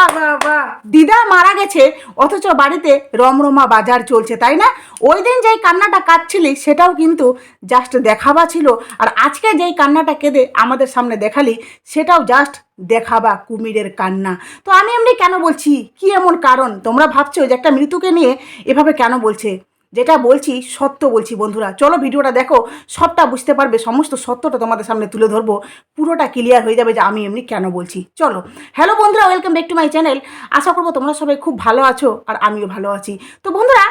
বাহ বাহ বাহ, দিদা মারা গেছে অথচ বাড়িতে রমরমা বাজার চলছে, তাই না? ওই দিন যেই কান্নাটা কাঁদছিলি সেটাও কিন্তু জাস্ট দেখাবা ছিল, আর আজকে যেই কান্নাটা কেঁদে আমাদের সামনে দেখালি সেটাও জাস্ট দেখাবা কুমিরের কান্না। তো আমি এমনি কেন বলছি, কি এমন কারণ তোমরা ভাবছো যে একটা মৃত্যুকে নিয়ে এভাবে কেন বলছে? যেটা বলছি সত্য বলছি বন্ধুরা, চলো ভিডিওটা দেখো, সবটা বুঝতে পারবে, সমস্ত সত্যটা তোমাদের সামনে তুলে ধরবো, পুরোটা ক্লিয়ার হয়ে যাবে যে আমি এমনি কেন বলছি। চলো। হ্যালো বন্ধুরা, welcome back to my channel. আশা করবো তোমরা সবাই খুব ভালো আছো আর আমিও ভালো আছি। তো বন্ধুরা,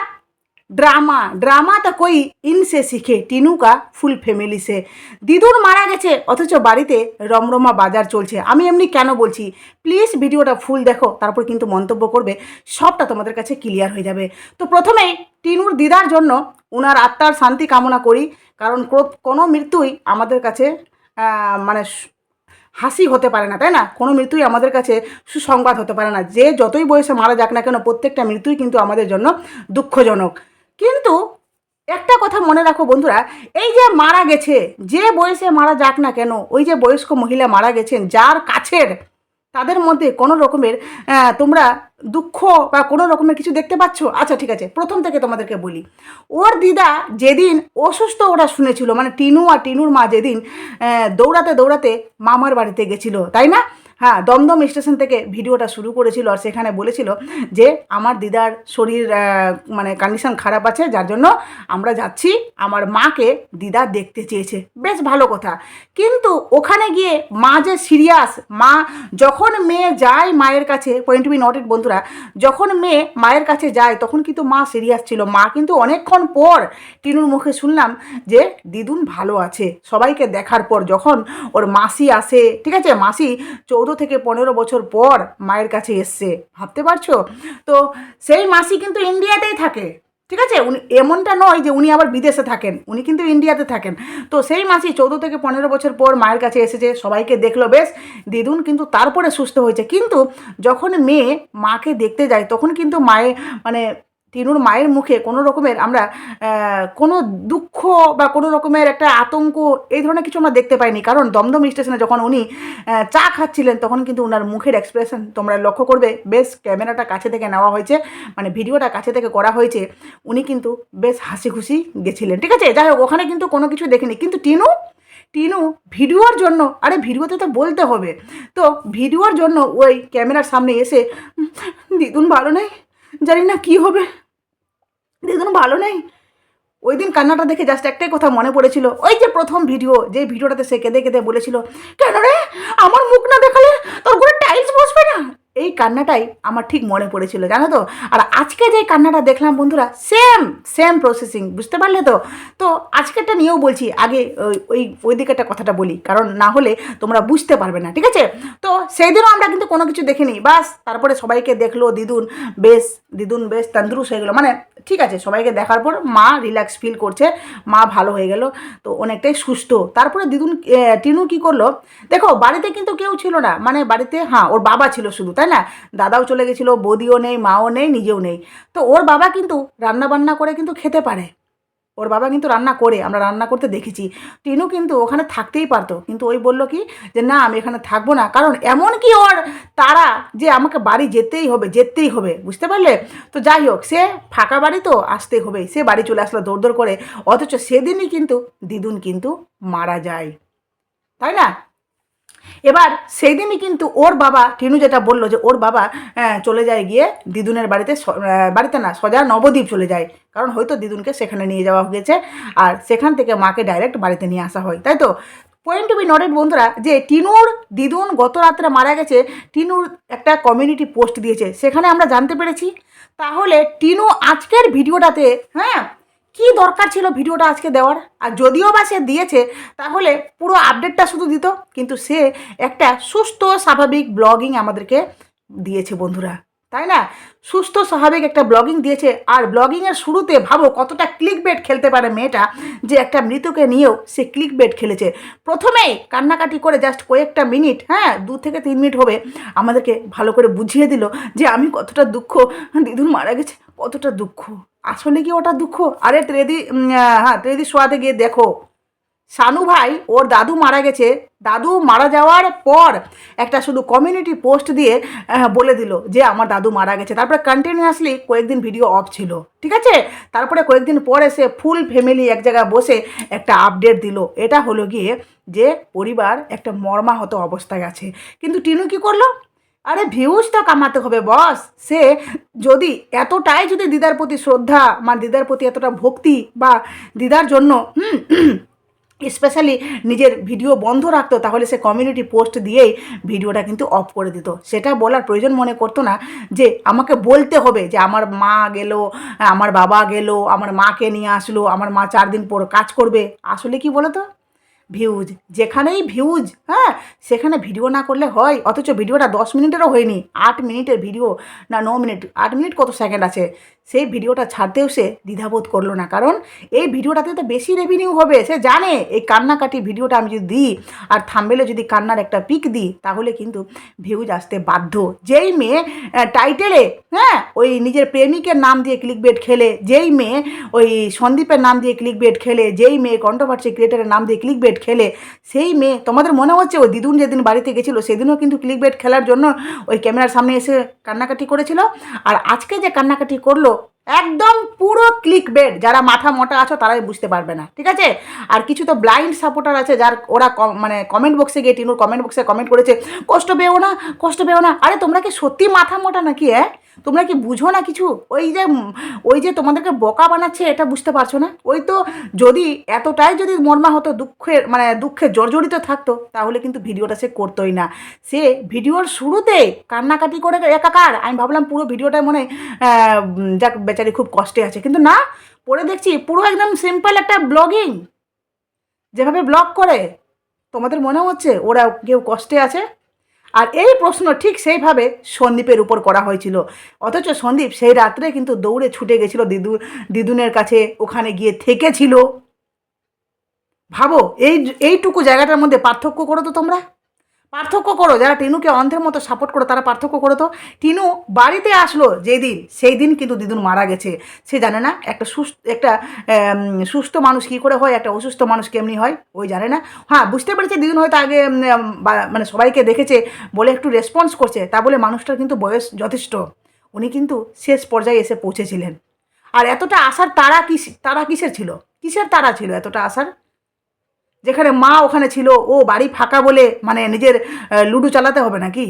ड्रामा तो कोई इनसे सीखे, टीनू का फुल फैमिली से। দিদুর মারা গেছে অথচ বাড়িতে রমরমা বাজার চলছে। আমি এমনি কেন বলছি, প্লিজ ভিডিওটা ফুল দেখো, তারপর কিন্তু মন্তব্য করবে, সবটা তোমাদের কাছে ক্লিয়ার হয়ে যাবে। তো প্রথমেই টিনুর দিদার জন্য ওনার আত্মার শান্তি কামনা করি, কারণ কোনো মৃত্যুই আমাদের কাছে মানে হাসি হতে পারে না, তাই না? কোনো মৃত্যুই আমাদের কাছে সুসংবাদ হতে পারে না। যে যতই বয়সে মারা যাক না কেন, প্রত্যেকটা মৃত্যুই কিন্তু আমাদের জন্য দুঃখজনক। কিন্তু একটা কথা মনে রাখো বন্ধুরা, এই যে মারা গেছে, যে বয়সে মারা যাক না কেন, ওই যে বয়স্ক মহিলা মারা গেছেন যার কাছের, তাদের মধ্যে কোনো রকমের তোমরা দুঃখ বা কোনো রকমের কিছু দেখতে পাচ্ছ? আচ্ছা ঠিক আছে, প্রথম থেকে তোমাদেরকে বলি। ওর দিদা যেদিন অসুস্থ ওরা শুনেছিল, মানে টিনু আর টিনুর মা যেদিন দৌড়াতে দৌড়াতে মামার বাড়িতে গেছিল, তাই না? হ্যাঁ, দমদম স্টেশন থেকে ভিডিওটা শুরু করেছিল আর সেখানে বলেছিল যে আমার দিদার শরীর মানে কন্ডিশন খারাপ আছে, যার জন্য আমরা যাচ্ছি, আমার মাকে দিদা দেখতে চেয়েছে। বেশ ভালো কথা। কিন্তু ওখানে গিয়ে মা যে সিরিয়াস, মা যখন মেয়ে যায় মায়ের কাছে, পয়েন্ট টু বি নোটেড বন্ধুরা, যখন মেয়ে মায়ের কাছে যায় তখন কিন্তু মা সিরিয়াস ছিল। মা কিন্তু অনেকক্ষণ পর টিনুর মুখে শুনলাম যে দিদুন ভালো আছে, সবাইকে দেখার পর যখন ওর মাসি আসে, ঠিক আছে, মাসি 14 থেকে 15 বছর পর মায়ের কাছে এসছে, ভাবতে পারছো? তো সেই মাসি কিন্তু ইন্ডিয়াতেই থাকে, ঠিক আছে, উনি এমনটা নয় যে উনি আবার বিদেশে থাকেন, উনি কিন্তু ইন্ডিয়াতে থাকেন। তো সেই মাসি 14 থেকে 15 বছর পর মায়ের কাছে এসেছে, সবাইকে দেখলো, বেশ দিদুন কিন্তু তারপরে সুস্থ হয়েছে। কিন্তু যখন মেয়ে মাকে দেখতে যায় তখন কিন্তু মায়ের মানে টিনুর মায়ের মুখে কোনো রকমের আমরা কোনো দুঃখ বা কোনো রকমের একটা আতঙ্ক এই ধরনের কিছু আমরা দেখতে পাইনি। কারণ দমদম স্টেশনে যখন উনি চা খাচ্ছিলেন তখন কিন্তু ওনার মুখের এক্সপ্রেশন তোমরা লক্ষ্য করবে, বেশ ক্যামেরাটা কাছে থেকে নেওয়া হয়েছে, মানে ভিডিওটা কাছে থেকে করা হয়েছে, উনি কিন্তু বেশ হাসি খুশি গেছিলেন, ঠিক আছে। যাই হোক, ওখানে কিন্তু কোনো কিছু দেখিনি। কিন্তু টিনু ভিডিওর জন্য, আরে ভিডিওতে তো বলতে হবে, তো ভিডিওর জন্য ওই ক্যামেরার সামনে এসে দিদুন ভালো নেই, জানি না কি হবে, দিদুন ভালো নেই। ওই দিন কান্নাটা দেখে জাস্ট একটাই কথা মনে পড়েছিল, ওই যে প্রথম ভিডিও, যে ভিডিওটাতে সে কেঁদে কেঁদে বলেছিল, কেন রে আমার মুখ না দেখালে তোর করে টাইলস বসবে না। এই কান্নাটাই আমার ঠিক মনে পড়েছিল, জানো তো। আর আজকে যে কান্নাটা দেখলাম বন্ধুরা, সেম প্রসেসিং, বুঝতে পারলে তো? তো আজকেরটা নিয়েও বলছি, আগে ওই দিকেরটা কথাটা বলি, কারণ না হলে তোমরা বুঝতে পারবে না, ঠিক আছে। তো সেই দিনও আমরা কিন্তু কোনো কিছু দেখিনি, বাস তারপরে সবাইকে দেখলো, দিদুন বেশ তন্দুরুস্ত হয়ে গেলো, মানে ঠিক আছে, সবাইকে দেখার পর মা রিল্যাক্স ফিল করছে, মা ভালো হয়ে গেল, তো অনেকটাই সুস্থ। তারপরে টিনু কি করলো, দেখো বাড়িতে কিন্তু কেউ ছিল না, মানে বাড়িতে হ্যাঁ ওর বাবা ছিল শুধু, তাই না? দাদাও চলে গেছিলো, বৌদিও নেই, মাও নেই, নিজেও নেই। তো ওর বাবা কিন্তু রান্না বান্না করে কিন্তু খেতে পারে, ওর বাবা কিন্তু রান্না করে, আমরা রান্না করতে দেখেছি। টিনু কিন্তু ওখানে থাকতেই পারতো, কিন্তু ওই বললো কি যে না আমি এখানে থাকবো না, কারণ এমন কি ওর তারা যে আমাকে বাড়ি যেতেই হবে, বুঝতে পারলে? তো যাই হোক, সে ফাঁকা বাড়ি তো আসতেই হবে, সে বাড়ি চলে আসলো দৌড় করে। অথচ সেদিনই কিন্তু দিদুন কিন্তু মারা যায়, তাই না? এবার সেই দিনই কিন্তু ওর বাবা, টিনু যেটা বললো যে ওর বাবা চলে যায় গিয়ে দিদুনের বাড়িতে না, সোজা নবদ্বীপ চলে যায়, কারণ হয়তো দিদুনকে সেখানে নিয়ে যাওয়া হয়েছে আর সেখান থেকে মাকে ডাইরেক্ট বাড়িতে নিয়ে আসা হয়, তাই তো। পয়েন্ট টু বি নোটেড বন্ধুরা, যে টিনুর দিদুন গত রাত্রে মারা গেছে, টিনুর একটা কমিউনিটি পোস্ট দিয়েছে, সেখানে আমরা জানতে পেরেছি। তাহলে টিনু আজকের ভিডিওটাতে হ্যাঁ কি দরকার ছিল ভিডিওটা আজকে দেওয়ার? আর যদিও বা সে দিয়েছে তাহলে পুরো আপডেটটা শুধু দিত, কিন্তু সে একটা সুস্থ স্বাভাবিক ব্লগিং আমাদেরকে দিয়েছে বন্ধুরা, তাই না? সুস্থ স্বাভাবিক একটা ব্লগিং দিয়েছে। আর ব্লগিংয়ের শুরুতে ভাবো কতটা ক্লিক বেট খেলতে পারে মেয়েটা, যে একটা মৃতকে নিয়েও সে ক্লিক বেট খেলেছে। প্রথমেই কান্নাকাটি করে জাস্ট কয়েকটা মিনিট, 2 থেকে 3 মিনিট হবে, আমাদেরকে ভালো করে বুঝিয়ে দিল যে আমি কতটা দুঃখ, দিদুন মারা গেছে, কতটা দুঃখ। আসলে কি ওটা দুঃখ? আরে ত্রেদি সোয়াতে গিয়ে দেখো, শানু ভাই ওর দাদু মারা গেছে, দাদু মারা যাওয়ার পর একটা শুধু কমিউনিটি পোস্ট দিয়ে বলে দিল যে আমার দাদু মারা গেছে। তারপরে কন্টিনিউয়াসলি কয়েকদিন ভিডিও অফ ছিল, ঠিক আছে। তারপরে কয়েকদিন পরে সে ফুল ফ্যামিলি এক জায়গায় বসে একটা আপডেট দিল। এটা হলো গিয়ে যে পরিবার একটা মর্মাহত অবস্থায় আছে। কিন্তু টিনু কি করলো? আরে ভিউজ তো কামাতে হবে বস। সে যদি এতটাই যদি দিদার প্রতি শ্রদ্ধা, মানে দিদার প্রতি এতটা ভক্তি, বা দিদার জন্য স্পেশালি নিজের ভিডিও বন্ধ রাখতো, তাহলে সে কমিউনিটি পোস্ট দিয়েই ভিডিওটা কিন্তু অফ করে দিত। সেটা বলার প্রয়োজন মনে করতো না যে আমাকে বলতে হবে যে আমার মা গেল, আমার বাবা গেল, আমার মাকে নিয়ে আসলো, আমার মা 4 দিন পর কাজ করবে। আসলে কি বলো তো, ভিউজ, যেখানেই ভিউজ, হ্যাঁ, সেখানে ভিডিও না করলে হয়। অথচ ভিডিওটা 10 মিনিটেরও হয়নি, 8 মিনিটের ভিডিও, না 9 মিনিট, 8 মিনিট কত সেকেন্ড আছে, সেই ভিডিওটা ছাড়তেও সে দ্বিধাবোধ করলো না। কারণ এই ভিডিওটাতে তো বেশি রেভিনিউ হবে। সে জানে এই কান্নাকাটি ভিডিওটা আমি যদি দিই আর থাম্বনেলে যদি কান্নার একটা পিক দিই, তাহলে কিন্তু ভিউজ আসতে বাধ্য। যেই মেয়ে টাইটেলে, হ্যাঁ, ওই নিজের প্রেমিকের নাম দিয়ে ক্লিকবেট খেলে, যেই মেয়ে ওই সন্দীপের নাম দিয়ে ক্লিকবেট খেলে, যেই মেয়ে কন্ট্রোভার্সি ক্রিয়েটারের নাম দিয়ে ক্লিকবেট খেলে, সেই মেয়ে, তোমাদের মনে হচ্ছে ওই দিদুন যেদিন বাড়িতে গেছিলো সেদিনও কিন্তু ক্লিকবেট খেলার জন্য ওই ক্যামেরার সামনে এসে কান্নাকাটি করেছিল। আর আজকে যে কান্নাকাটি করলো একদম পুরো ক্লিকবেট। যারা মাথা মোটা আছো তারাই বুঝতে পারবে না, ঠিক আছে। আর কিছু তো ব্লাইন্ড সাপোর্টার আছে, যার ওরা মানে কমেন্ট বক্সে গিয়ে টিনুর কমেন্ট বক্সে কমেন্ট করেছে কষ্ট পেও না, কষ্ট পেও না। আরে তোমরা কি সত্যি মাথা মোটা নাকি? তোমরা কি বুঝো না কিছু? ওই যে তোমাদেরকে বোকা বানাচ্ছে, এটা বুঝতে পারছো না? ওই তো যদি এতটাই যদি মর্মাহত দুঃখে জর্জরিত থাকতো, তাহলে কিন্তু ভিডিওটা সে করতোই না। সে ভিডিওর শুরুতে কান্নাকাটি করে একাকার। আমি ভাবলাম পুরো ভিডিওটাই মনে হয় যাক বেচারি খুব কষ্টে আছে, কিন্তু না, পরে দেখছি পুরো একদম সিম্পল একটা ব্লগিং, যেভাবে ব্লগ করে তোমাদের মনে হচ্ছে ওরা কেউ কষ্টে আছে। আর এই প্রশ্ন ঠিক সেইভাবে সন্দীপের উপর করা হয়েছিল। অথচ সন্দীপ সেই রাত্রে কিন্তু দৌড়ে ছুটে গেছিল দিদুনের কাছে, ওখানে গিয়ে থেকেছিল। ভাবো এইটুকু জায়গাটার মধ্যে পার্থক্য করো তো তোমরা, পার্থক্য করো। যারা টিনুকে অন্ধের মতো সাপোর্ট করো তারা পার্থক্য করো তো। টিনু বাড়িতে আসলো যেদিন, সেই দিন কিন্তু দিদুন মারা গেছে। সে জানে না একটা সুস্থ মানুষ কী করে হয়, একটা অসুস্থ মানুষ কেমনি হয়, ওই জানে না। হ্যাঁ, বুঝতে পেরেছে দিদুন হয়তো আগে মানে সবাইকে দেখেছে বলে একটু রেসপন্স করছে, তা বলে মানুষটার কিন্তু বয়স যথেষ্ট। উনি কিন্তু শেষ পর্যায়ে এসে পৌঁছেছিলেন। আর এতটা আসার তারা কিসের ছিল? কিসের তারা ছিল এতটা আসার? যেখানে মা ওখানে ছিল, ও বাড়ি ফাঁকা বলে মানে নিজের লুডো চালাতে হবে নাকি?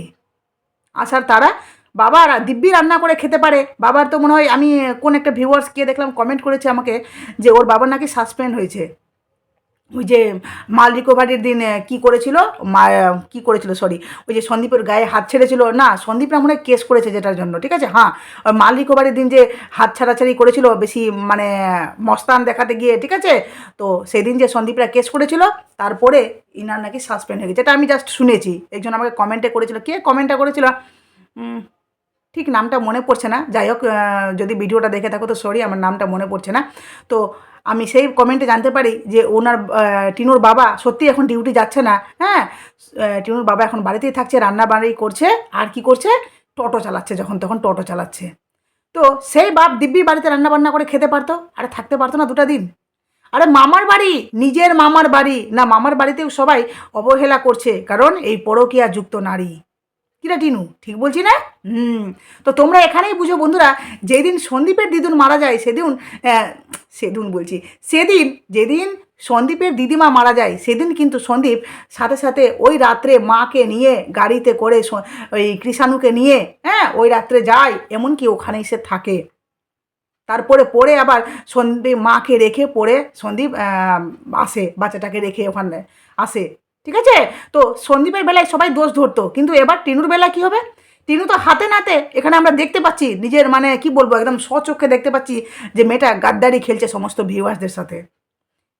আসার তারা বাবা দিব্যি রান্না করে খেতে পারে। বাবার তো মনে হয়, আমি কোন একটা ভিউয়ার্স কে দেখলাম কমেন্ট করেছে আমাকে যে ওর বাবার নাকি সাসপেন্ড হয়েছে। ওই যে মাল রিকভারির দিন কী করেছিল, কী করেছিল সরি, ওই যে সন্দীপের গায়ে হাত ছেড়েছিল না, সন্দীপ না মনে হয় কেস করেছে যেটার জন্য, ঠিক আছে। হ্যাঁ, ওই মাল রিকভারির দিন যে হাত ছাড়াছাড়ি করেছিল বেশি মানে মস্তান দেখাতে গিয়ে, ঠিক আছে। তো সেদিন যে সন্দীপরা কেস করেছিল, তারপরে ইনার নাকি সাসপেন্ড হয়ে গেছে। এটা আমি জাস্ট শুনেছি, একজন আমাকে কমেন্টে করেছিল। কে কমেন্টটা করেছিল ঠিক নামটা মনে পড়ছে না। যাই হোক, যদি ভিডিওটা দেখে থাকো তো সরি, আমার নামটা মনে পড়ছে না। তো আমি সেই কমেন্টে জানতে পারি যে ওনার টিনুর বাবা সত্যি এখন ডিউটি যাচ্ছে না। হ্যাঁ, টিনুর বাবা এখন বাড়িতেই থাকছে, রান্না বাড়ি করছে, আর কি করছে, টোটো চালাচ্ছে, যখন তখন টোটো চালাচ্ছে। তো সেই বাপ দিব্যি বাড়িতে রান্না বান্না করে খেতে পারতো, আরে থাকতে পারতো না 2টা দিন? আরে মামার বাড়ি, নিজের মামার বাড়ি না, মামার বাড়িতেও সবাই অবহেলা করছে, কারণ এই পরকীয়া যুক্ত নারী। কিরা টিনু, ঠিক বলছি না? তো তোমরা এখানেই বুঝো বন্ধুরা, যেদিন সন্দীপের দিদুন মারা যায় সেদিন যেদিন সন্দীপের দিদিমা মারা যায়, সেদিন কিন্তু সন্দীপ সাথে সাথে ওই রাত্রে মাকে নিয়ে গাড়িতে করে ওই কৃষাণুকে নিয়ে, হ্যাঁ, ওই রাত্রে যায়, এমনকি ওখানেই সে থাকে। তারপরে পরে আবার সন্দীপ মাকে রেখে পরে সন্দীপ আসে, বাচ্চাটাকে রেখে ওখানে আসে, ঠিক আছে। তো সন্দীপের বেলায় সবাই দোষ ধরতো, কিন্তু এবার টিনুর বেলায় কী হবে? টিনু তো হাতে নাতে এখানে আমরা দেখতে পাচ্ছি, নিজের মানে কি বলবো, একদম স্বচক্ষে দেখতে পাচ্ছি যে মেয়েটা গাদ্দারি খেলছে সমস্ত ভিউয়ার্সদের সাথে।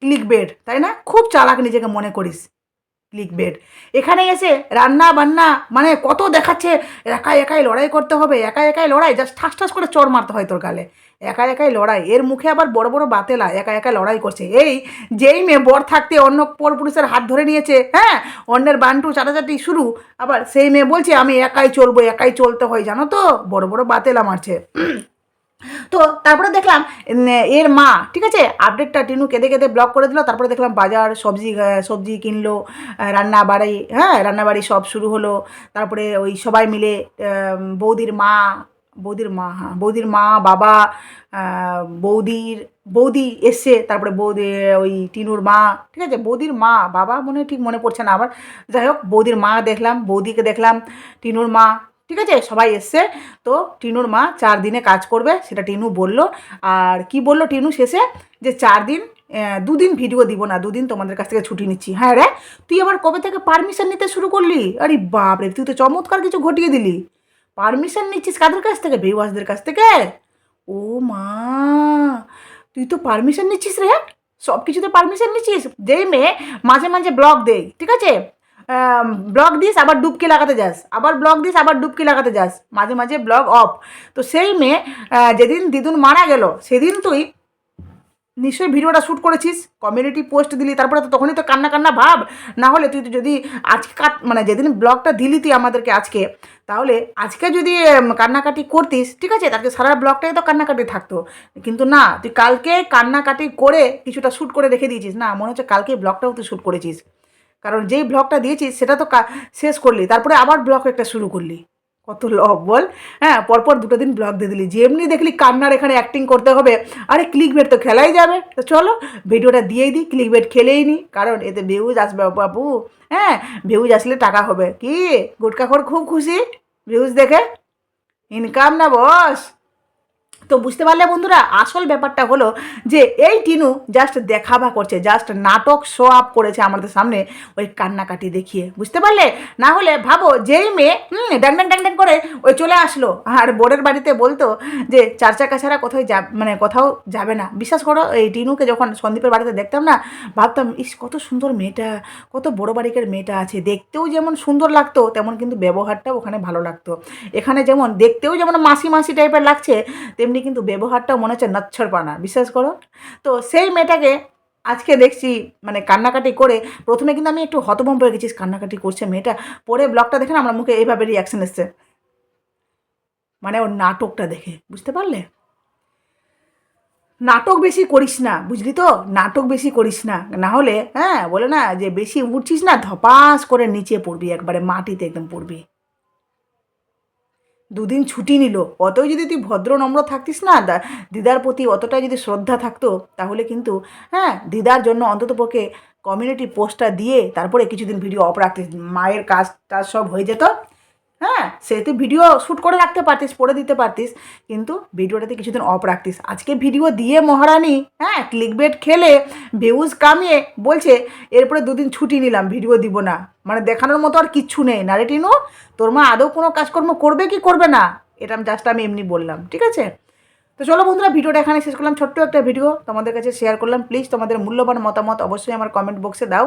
ক্লিকবেট, তাই না? খুব চালাক নিজেকে মনে করিস, ক্লিকবেট। এখানে এসে রান্না বান্না মানে কত দেখাচ্ছে, একা একাই লড়াই করতে হবে, একা একাই লড়াই, জাস্ট ঠাস ঠাস করে চড় মারতে হয় তোর গালে, একা একাই লড়াই। এর মুখে আবার বড় বড় বাতেলা, একা একা লড়াই করছে। যেই মেয়ে বর থাকতে অন্য পরপুরুষের হাত ধরে নিয়েছে, হ্যাঁ, অন্যের বান্টু চাটাচাটি শুরু, আবার সেই মেয়ে বলছে আমি একাই চলবো, একাই চলতে হয়, জানো তো, বড় বড় বাতেলা মারছে। তো তারপরে দেখলাম এর মা, ঠিক আছে, আপডেটটা টিনু কেঁদে কেঁদে ব্লক করে দিল। তারপরে দেখলাম বাজার সবজি কিনলো, রান্নাবাড়ি, হ্যাঁ রান্নাবাড়ি সব শুরু হলো। তারপরে ওই সবাই মিলে বৌদির মা বাবা, বৌদি এসছে, তারপরে ওই টিনুর মা, ঠিক আছে, বৌদির মা বাবা ঠিক মনে পড়ছে না আমার, যাই হোক বৌদির মা দেখলাম, বৌদিকে দেখলাম, টিনুর মা, ঠিক আছে, সবাই এসছে। তো টিনুর মা 4 দিনে কাজ করবে সেটা টিনু বলল। আর কি বলল টিনু শেষে, যে 4 দিন, 2 দিন ভিডিও দিব না, 2 দিন তোমাদের কাছ থেকে ছুটি নিচ্ছি। হ্যাঁ রে, তুই আবার কবে থেকে পারমিশন নিতে শুরু করলি? আরে বাপরে, তুই তো চমৎকার কিছু ঘটিয়ে দিলি। পারমিশন নিচ্ছিস কাদের কাছ থেকে? ভিউয়ার্সদের কাছ থেকে? ও মা, তুই তো পারমিশন নিচ্ছিস রে, সব কিছুতে পারমিশন নিচ্ছিস। যেই মেয়ে মাঝে মাঝে ব্লগ দেয়, ঠিক আছে, ব্লগ দিস আবার ডুবকি লাগাতে যাস, আবার ব্লগ দিস আবার ডুবকি লাগাতে যাস, মাঝে মাঝে ব্লগ অফ। তো সেই মেয়ে যেদিন দিদুন মারা গেল সেদিন তুই নিশ্চয়ই ভিডিওটা শ্যুট করেছিস, কমিউনিটি পোস্ট দিলি, তারপরে তো তখনই তো কান্না কান্না ভাব। না হলে তুই তো যদি আজকে মানে যেদিন ব্লগটা দিলি তুই আমাদেরকে আজকে, তাহলে আজকে যদি কান্নাকাটি করতিস, ঠিক আছে, তাকে সারা ব্লগটাই তো কান্নাকাটি থাকতো। কিন্তু না, তুই কালকে কান্নাকাটি করে কিছুটা শ্যুট করে রেখে দিয়েছিস। না, মনে হচ্ছে কালকে ব্লগটাও তুই শ্যুট করেছিস, কারণ যেই ব্লগটা দিয়েছিস সেটা তো শেষ করলি, তারপরে আবার ব্লগ একটা শুরু করলি। কত লব বল। হ্যাঁ, পরপর 2 দিন ব্লগ দিয়ে দিলি, যেমনি দেখলি কান্নার এখানে অ্যাক্টিং করতে হবে। আরে ক্লিক বেট তো খেলাই যাবে, তো চলো ভিডিওটা দিয়েই দিই, ক্লিক বেট খেলেই নি, কারণ এতে ভিউজ আসবে বাবু। হ্যাঁ, ভিউজ আসলে টাকা হবে। কি গুটকাখোর খুব খুশি ভিউজ দেখে, ইনকাম না বস। তো বুঝতে পারলে বন্ধুরা, আসল ব্যাপারটা হলো যে এই টিনু জাস্ট দেখাবা করছে, জাস্ট নাটক শো আপ করেছে আমাদের সামনে ওই কান্নাকাটি দেখিয়ে, বুঝতে পারলে? না হলে ভাবো, যেই মেয়ে ড্যাং ড্যাং ড্যাং ড্যাং করে ওই চলে আসলো আর বোর্ডের বাড়িতে বলতো যে 4 চাকা ছাড়া কোথাও কোথাও যাবে না। বিশ্বাস করো, এই টিনুকে যখন সন্দীপের বাড়িতে দেখতাম না, ভাবতাম ইস কত সুন্দর মেয়েটা, কত বড় বাড়ির মেয়েটা আছে, দেখতেও যেমন সুন্দর লাগতো তেমন কিন্তু ব্যবহারটাও ওখানে ভালো লাগতো। এখানে যেমন দেখতেও যেমন মাসি মাসি টাইপের লাগছে, তেমনি কিন্তু ব্যবহারটাও মনে হচ্ছে নচ্ছরপানা, বিশ্বাস করো। তো সেই মেয়েটাকে আজকে দেখছি মানে কান্নাকাটি করে, প্রথমে কিন্তু আমি একটু হতভম্ব হয়ে গেছি, কান্নাকাটি করছে মেয়েটা, পরে ব্লগটা দেখে না আমার মুখে এইভাবে রিয়াকশন এসছে, মানে ওর নাটকটা দেখে, বুঝতে পারলে? নাটক বেশি করিস না, বুঝলি তো, নাটক বেশি করিস না, না হলে হ্যাঁ বলে না যে বেশি উঠছিস না, ধপাস করে নিচে পড়বি, একবারে মাটিতে একদম পড়বি। 2 দিন ছুটি নিল, অতই যদি তুই ভদ্র নম্র থাকতিস না, দিদার প্রতি অতটাই যদি শ্রদ্ধা থাকতো, তাহলে কিন্তু হ্যাঁ দিদার জন্য অন্ততপক্ষে কমিউনিটি পোস্টটা দিয়ে তারপরে কিছুদিন ভিডিও অফ রাখতিস, মায়ের কাজ টাজ সব হয়ে যেত। হ্যাঁ, সে তুই ভিডিও শ্যুট করে রাখতে পারতিস, পরে দিতে পারতিস, কিন্তু ভিডিওটাতে কিছুদিন অফ রাখতিস। আজকে ভিডিও দিয়ে মহারানী, হ্যাঁ, ক্লিক বেট খেলে ভিউজ কামিয়ে বলছে এরপরে 2 দিন ছুটি নিলাম, ভিডিও দিব না, মানে দেখানোর মতো আর কিচ্ছু নেই না রে টিনু। তোর মা আদৌ কোনো কাজকর্ম করবে কি করবে না, এটা আমি এমনি বললাম, ঠিক আছে? তো চলো বন্ধুরা, ভিডিওটা এখানে শেষ করলাম, ছোট্ট একটা ভিডিও তোমাদের কাছে শেয়ার করলাম। প্লিজ তোমাদের মূল্যবান মতামত অবশ্যই আমার কমেন্ট বক্সে দাও,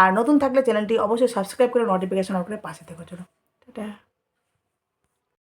আর নতুন থাকলে চ্যানেলটি অবশ্যই সাবস্ক্রাইব করে নোটিফিকেশন অন করে পাশে থেকো। চলো টাটা।